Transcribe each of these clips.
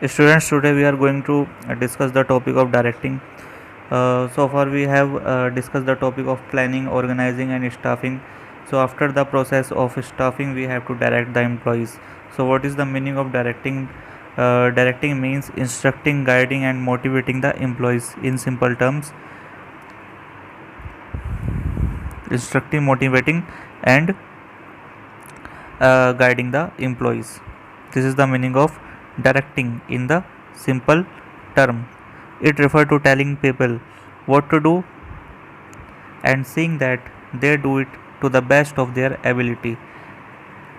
Students, today we are going to discuss the topic of directing. So far we have discussed the topic of planning, organizing and staffing. So after the process of staffing we have to direct the employees. So what is the meaning of directing? Directing means instructing, guiding and motivating the employees. In simple terms, instructing, motivating and guiding the employees. This is the meaning of directing in the simple term. It refers to telling people what to do and seeing that they do it to the best of their ability.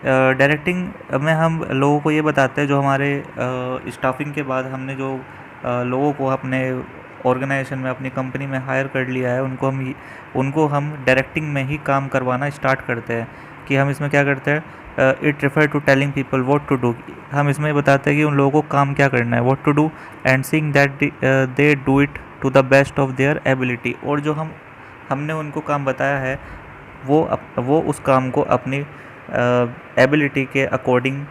Directing में हम लोगों को ये बताते हैं, जो हमारे staffing के बाद हमने जो लोगों को अपने ऑर्गेनाइजेशन में, अपनी कंपनी में हायर कर लिया है, उनको हम डायरेक्टिंग में ही काम करवाना स्टार्ट करते हैं। कि हम इसमें क्या करते हैं, it refer to telling people what to do. हम इसमें बताते हैं कि उन लोगों को काम क्या करना है, what to do and seeing that they do it to the best of their ability. और जो हमने उनको काम बताया है वो उस काम को अपनी एबिलिटी के अकॉर्डिंग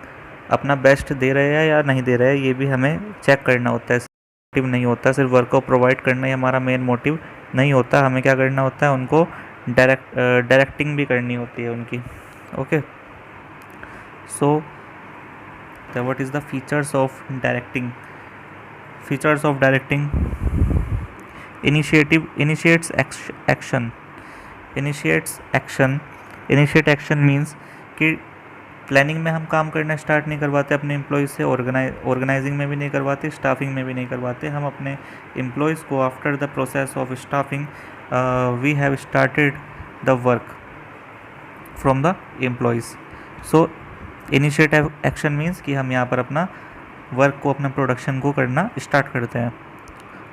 अपना बेस्ट दे रहे हैं या नहीं दे रहे हैं, ये भी हमें चेक करना होता है। मोटिव नहीं होता, सिर्फ वर्क को प्रोवाइड करना ही हमारा मेन मोटिव नहीं होता। हमें क्या करना होता है, उनको डायरेक्टिंग भी करनी होती है उनकी। Okay, so what is the features of directing? Features of directing: initiate action means कि प्लानिंग में हम काम करना स्टार्ट नहीं करवाते अपने एम्प्लॉयज़ से, ऑर्गेनाइजिंग में भी नहीं करवाते, स्टाफिंग में भी नहीं करवाते। हम अपने एम्प्लॉयज़ को after the process of staffing we have started the work from the employees. So initiate action means कि हम यहाँ पर अपना वर्क को, अपना प्रोडक्शन को करना स्टार्ट करते हैं।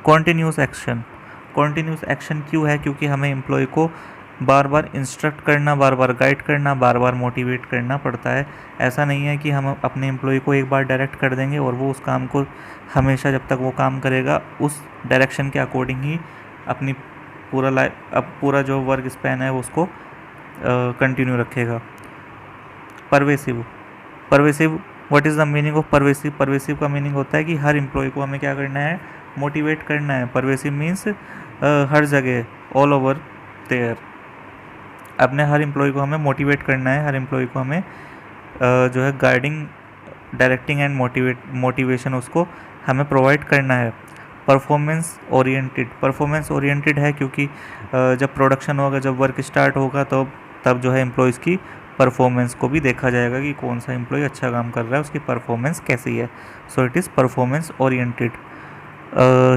कॉन्टीन्यूस एक्शन क्यों है? क्योंकि हमें एम्प्लॉय को बार बार इंस्ट्रक्ट करना, बार बार गाइड करना, बार बार मोटिवेट करना पड़ता है। ऐसा नहीं है कि हम अपने एम्प्लॉय को एक बार डायरेक्ट कर देंगे और वो उस काम को हमेशा, जब तक वो काम करेगा, उस डायरेक्शन के अकॉर्डिंग ही अपनी पूरा जो वर्क स्पैन है उसको कंटिन्यू रखेगा। Pervasive what is the meaning of pervasive का मीनिंग होता है कि हर एम्प्लॉय को हमें क्या करना है, मोटिवेट करना है। परवेसिव मीन्स हर जगह, ऑल ओवर देयर। अपने हर एम्प्लॉय को हमें मोटिवेट करना है, हर एम्प्लॉय को हमें जो है गाइडिंग, डायरेक्टिंग एंड मोटिवेशन उसको हमें प्रोवाइड करना है। परफॉर्मेंस ओरिएंटेड है क्योंकि जब प्रोडक्शन होगा, जब वर्क स्टार्ट होगा, तो तब जो है एम्प्लॉयज़ की परफॉर्मेंस को भी देखा जाएगा कि कौन सा एम्प्लॉय अच्छा काम कर रहा है, उसकी परफॉर्मेंस कैसी है। So it is performance oriented.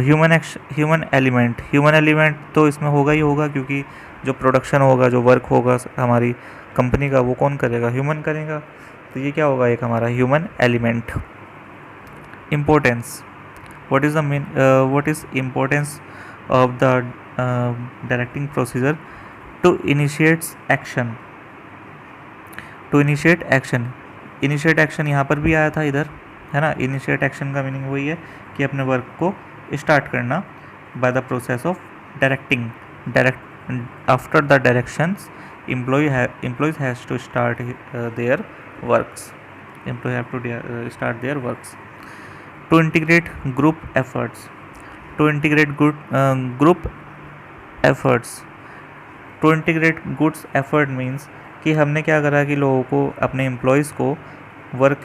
Human element तो इसमें होगा ही होगा, क्योंकि जो प्रोडक्शन होगा, जो वर्क होगा हमारी कंपनी का, वो कौन करेगा? ह्यूमन करेगा। तो ये क्या होगा, एक हमारा human element. Importance: what is importance of the directing procedure? To initiate action यहाँ पर भी आया था, इधर है ना। इनिशिएट एक्शन का मीनिंग वही है कि अपने वर्क को स्टार्ट करना। By the process of directing, after the directions employees has to start their works. Employee have to start their works. To integrate group efforts. To integrate group effort means कि हमने क्या करा कि लोगों को, अपने एम्प्लॉयज़ को वर्क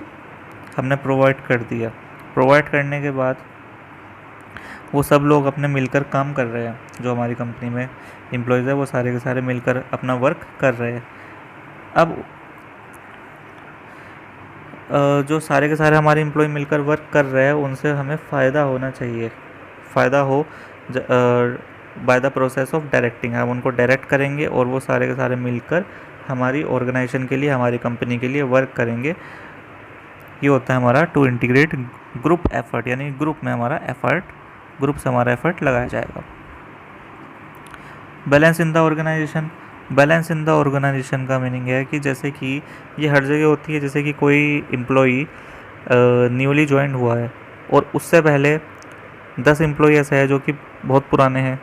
हमने प्रोवाइड कर दिया। प्रोवाइड करने के बाद वो सब लोग अपने मिलकर काम कर रहे हैं। जो हमारी कंपनी में एम्प्लॉयज़ है वो सारे के सारे मिलकर अपना वर्क कर रहे हैं। अब जो सारे के सारे हमारे एम्प्लॉय मिलकर वर्क कर रहे हैं, उनसे हमें फ़ायदा होना चाहिए। फ़ायदा हो by the process of directing. हम उनको डायरेक्ट करेंगे और वो सारे के सारे मिलकर हमारी ऑर्गेनाइजेशन के लिए, हमारी कंपनी के लिए वर्क करेंगे। ये होता है हमारा टू इंटीग्रेट ग्रुप एफर्ट, यानी ग्रुप से हमारा एफर्ट लगाया जाएगा। बैलेंस इन द ऑर्गेनाइजेशन का मीनिंग है कि जैसे कि ये हर जगह होती है। जैसे कि कोई एम्प्लॉई न्यूली ज्वाइन हुआ है और उससे पहले 10 एम्प्लॉई ऐसे हैं जो कि बहुत पुराने हैं,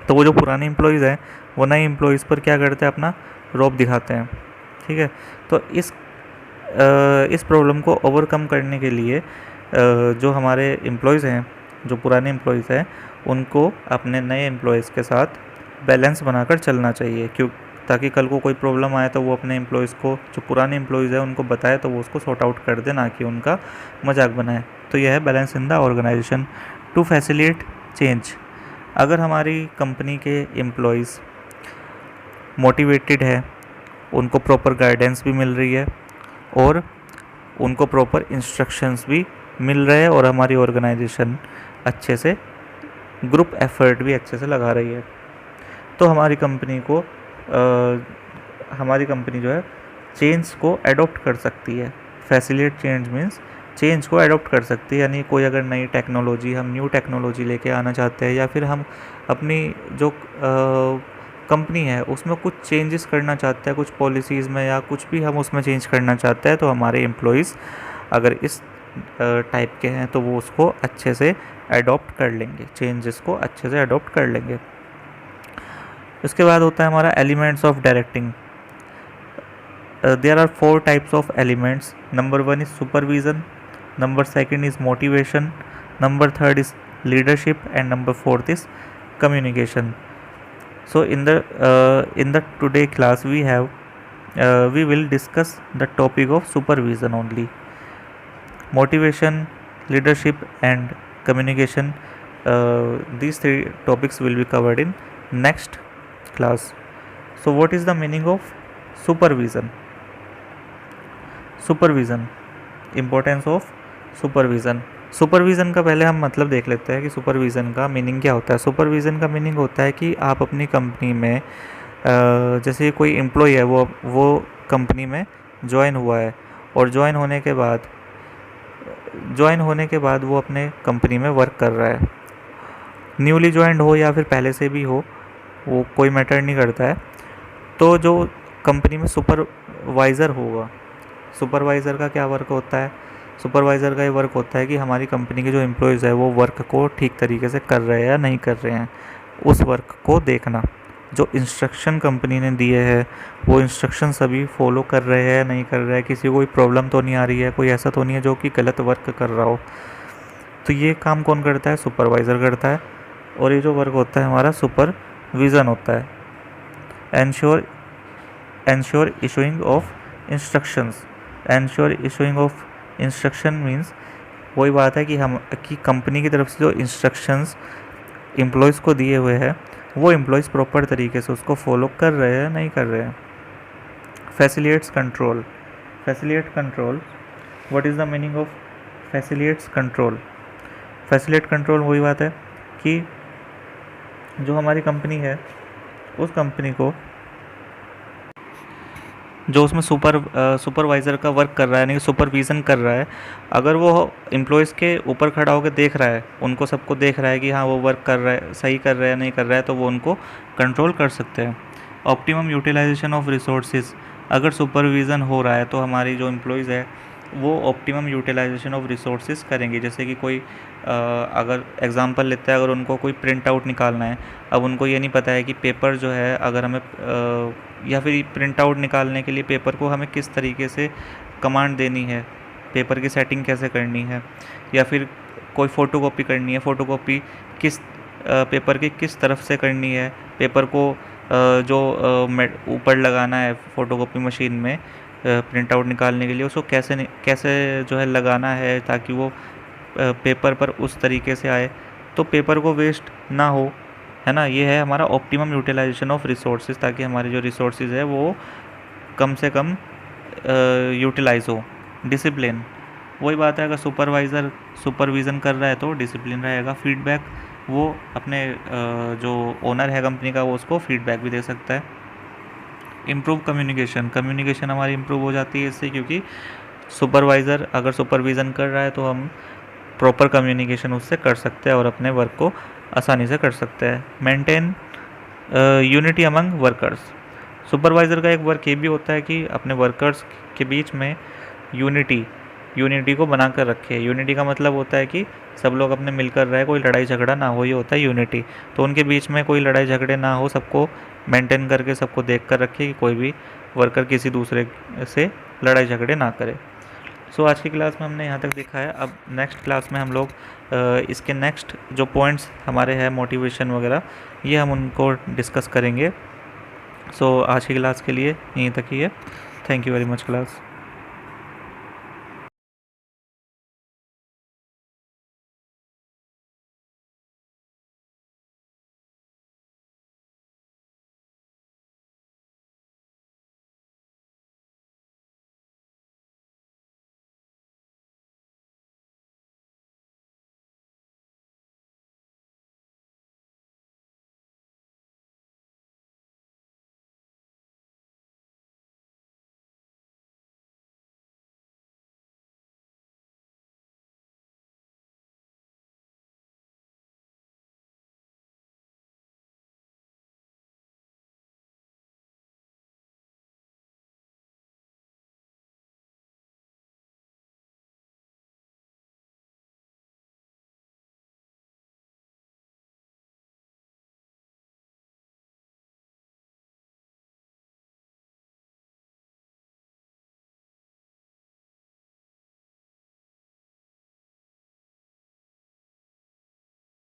तो वो जो पुराने एम्प्लॉयज़ हैं वो नए एम्प्लॉयज़ पर क्या करते हैं, अपना रौब दिखाते हैं। ठीक है, तो इस प्रॉब्लम को ओवरकम करने के लिए जो हमारे एम्प्लॉयज़ हैं, जो पुराने एम्प्लॉयज़ हैं, उनको अपने नए एम्प्लॉयज़ के साथ बैलेंस बनाकर चलना चाहिए, क्यों, ताकि कल को कोई प्रॉब्लम आए तो वो अपने एम्प्लॉयज़ को, जो पुराने एम्प्लॉयज़ हैं, उनको बताए तो वो उसको सॉर्ट आउट कर दे, ना कि उनका मजाक बनाए। तो यह है balance in the organisation. To facilitate change, अगर हमारी कंपनी के एम्प्लॉयज़ मोटिवेटेड है, उनको प्रॉपर गाइडेंस भी मिल रही है और उनको प्रॉपर इंस्ट्रक्शंस भी मिल रहे हैं, और हमारी ऑर्गेनाइजेशन अच्छे से ग्रुप एफर्ट भी अच्छे से लगा रही है, तो हमारी कंपनी जो है चेंज को एडॉप्ट कर सकती है। फैसिलिटेट चेंज मीन्स चेंज को एडॉप्ट कर सकती है, यानी कोई अगर नई टेक्नोलॉजी, हम न्यू टेक्नोलॉजी लेके आना चाहते हैं, या फिर हम अपनी जो कंपनी है उसमें कुछ चेंजेस करना चाहते हैं, कुछ पॉलिसीज़ में या कुछ भी हम उसमें चेंज करना चाहते हैं, तो हमारे एम्प्लॉयज़ अगर इस टाइप के हैं तो वो उसको अच्छे से अडॉप्ट कर लेंगे, चेंजेस को अच्छे से अडॉप्ट कर लेंगे। उसके बाद होता है हमारा elements of directing. There are 4 types of elements. Number 1 is supervision, number 2 is motivation, number 3 is leadership, and number 4 is communication. So in the today class we will discuss the topic of supervision only. Motivation, leadership and communication, these 3 topics will be covered in next class. So what is the meaning of supervision? Supervision, importance of supervision. Supervision का पहले हम मतलब देख लेते हैं कि supervision का meaning क्या होता है। सुपरविज़न का मीनिंग होता है कि आप अपनी कंपनी में जैसे कोई एम्प्लॉय है, वो कंपनी में ज्वाइन हुआ है, और ज्वाइन होने के बाद वो अपने कंपनी में वर्क कर रहा है। न्यूली ज्वाइंड हो या फिर पहले से भी हो, वो कोई मैटर नहीं करता है। तो जो कंपनी में सुपरवाइज़र होगा, सुपरवाइज़र का क्या वर्क होता है? सुपरवाइज़र का ये वर्क होता है कि हमारी कंपनी के जो एम्प्लॉयज़ है वो वर्क को ठीक तरीके से कर रहे हैं या नहीं कर रहे हैं, उस वर्क को देखना। जो इंस्ट्रक्शन कंपनी ने दिए हैं वो इंस्ट्रक्शन सभी फॉलो कर रहे हैं या नहीं कर रहे हैं, किसी को कोई प्रॉब्लम तो नहीं आ रही है, कोई ऐसा तो नहीं है जो कि गलत वर्क कर रहा हो। तो ये काम कौन करता है? सुपरवाइज़र करता है। और ये जो वर्क होता है हमारा सुपरविज़न होता है। Ensure issuing of instructions. Ensure issuing of instruction means वही बात है कि कंपनी की तरफ से जो इंस्ट्रक्शंस एम्प्लॉयज़ को दिए हुए हैं वो एम्प्लॉयज़ प्रॉपर तरीके से उसको फॉलो कर रहे हैं नहीं कर रहे हैं। Facilitates control. Facilitate control, what is the meaning of facilitates control? Facilitate control वही बात है कि जो हमारी कंपनी है उस कंपनी को जो उसमें सुपरवाइज़र का वर्क कर रहा है, यानी कि सुपरविज़न कर रहा है, अगर वो एम्प्लॉयज़ के ऊपर खड़ा होकर देख रहा है, उनको सबको देख रहा है कि हाँ वो वर्क कर रहा है, सही कर रहा है नहीं कर रहा है, तो वो उनको कंट्रोल कर सकते हैं। Optimum utilisation of resources. अगर सुपरविज़न हो रहा है तो हमारी जो एम्प्लॉयज़ है वो ऑप्टिमम यूटिलाइजेशन ऑफ रिसोर्सेज करेंगे। जैसे कि कोई अगर एग्जांपल लेते हैं, अगर उनको कोई प्रिंट आउट निकालना है, अब उनको ये नहीं पता है कि पेपर जो है, अगर हमें या फिर प्रिंट आउट निकालने के लिए पेपर को हमें किस तरीके से कमांड देनी है, पेपर की सेटिंग कैसे करनी है, या फिर कोई फ़ोटोकॉपी करनी है, फ़ोटोकॉपी किस पेपर की किस तरफ से करनी है, पेपर को जो ऊपर लगाना है फ़ोटोकॉपी मशीन में प्रिंट आउट निकालने के लिए, उसको कैसे जो है लगाना है ताकि वो पेपर पर उस तरीके से आए तो पेपर को वेस्ट ना हो, है ना। ये है हमारा ऑप्टिमम यूटिलाइजेशन ऑफ रिसोर्सेज, ताकि हमारे जो रिसोर्सेज है वो कम से कम यूटिलाइज हो। डिसिप्लिन, वही बात है, अगर सुपरवाइज़र सुपरविज़न कर रहा है तो डिसिप्लिन रहेगा। फीडबैक, वो अपने जो ओनर है कंपनी का वो उसको फीडबैक भी दे सकता है। इम्प्रूव कम्युनिकेशन, कम्युनिकेशन हमारी इम्प्रूव हो जाती है इससे, क्योंकि सुपरवाइज़र अगर सुपरविज़न कर रहा है तो हम प्रॉपर कम्युनिकेशन उससे कर सकते हैं और अपने वर्क को आसानी से कर सकते हैं। Maintain unity among workers. Supervisor का एक वर्क ये भी होता है कि अपने वर्कर्स के बीच में यूनिटी को बना कर रखे। यूनिटी का मतलब होता है कि सब लोग अपने मिलकर रहे, कोई लड़ाई झगड़ा ना हो, ये होता है यूनिटी। तो उनके बीच में कोई लड़ाई झगड़े ना हो, सबको मेंटेन करके सबको देख कर रखे कि कोई भी वर्कर किसी दूसरे से लड़ाई झगड़े ना करे। सो आज की क्लास में हमने यहाँ तक देखा है। अब नेक्स्ट क्लास में हम लोग इसके नेक्स्ट जो पॉइंट्स हमारे हैं मोटिवेशन वगैरह, ये हम उनको डिस्कस करेंगे। सो आज की क्लास के लिए यहीं तक ही है। Thank you very much class.